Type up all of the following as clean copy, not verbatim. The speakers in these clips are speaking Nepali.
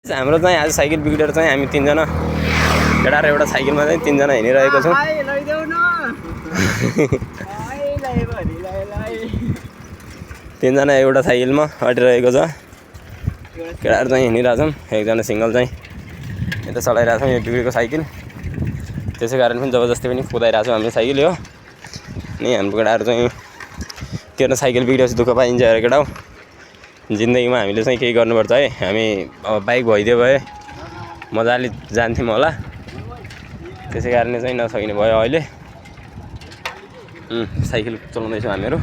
हाम्रो चाहिँ आज साइकल बिग्रेर चाहिँ हामी तीनजना केटा र एउटा साइकलमा चाहिँ तीनजना हिँडिरहेको छौँ। तीनजना एउटा साइकलमा अटिरहेको छ। केटाहरू चाहिँ हिँडिरहेछौँ, एकजना सिङ्गल चाहिँ यता चलाइरहेछौँ यो बिग्रेको साइकल। त्यसै कारण पनि जबरजस्ती पनि कुदाइरहेको छौँ हाम्रो साइकल हो। अनि हाम्रो केटाहरू चाहिँ तेरो साइकल बिग्रेपछि दुःख पाइन्छ अरे केटा हो। जिन्दगीमा हामीले चाहिँ केही गर्नुपर्छ है। हामी अब बाइक भइदियो भए मजाले जान्थ्यौँ होला, त्यसै कारणले चाहिँ नसकिने भयो अहिले। साइकल चलाउँदैछौँ हामीहरू।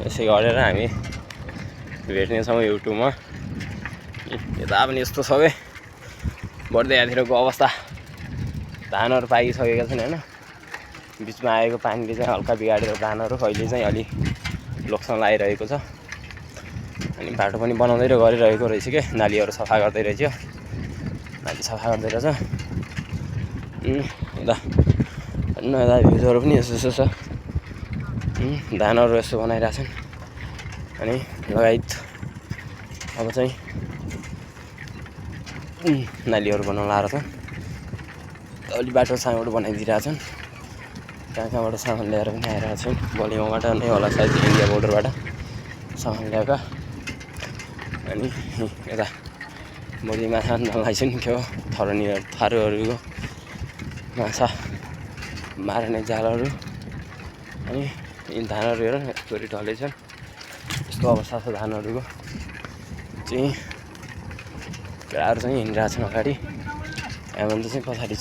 यसै गरेर हामी भेट्नेछौँ युट्युबमा। यता पनि यस्तो सबै बढ्दै आएतिरको अवस्था, धानहरू पाकिसकेका छन् होइन। बिचमा आएको पानीले चाहिँ हल्का बिगाडेर धानहरू अहिले चाहिँ अलि लोक्सन लागिरहेको छ। अनि बाटो पनि बनाउँदै र गरिरहेको रहेछ के, नालीहरू सफा गर्दै रहेछ, नाली सफा गर्दै रहेछ। यता यता भ्युजहरू पनि यस्तो यस्तो छ। धानहरू यस्तो बनाइरहेछन्। अनि लगायत अब चाहिँ नालीहरू बनाउन लाएर छ। अलि बाटो सानोबाट बनाइदिइरहेछन्। कहाँ कहाँबाट सामान ल्याएर पनि आइरहेको छन्। बलिगाउँबाट नै होला सायद, इन्डिया बोर्डरबाट सामान ल्याएका। अनि यता बढी माछा नलाइछन् के हो, थारूहरूको माछा मार्ने जालहरू। अनि यी धानहरू हेर यसरी ढलेछन्। यस्तो अवस्था छ धानहरूको चाहिँ। केटाहरू चाहिँ हिँडिरहेछन् अगाडि, हामी चाहिँ पछाडि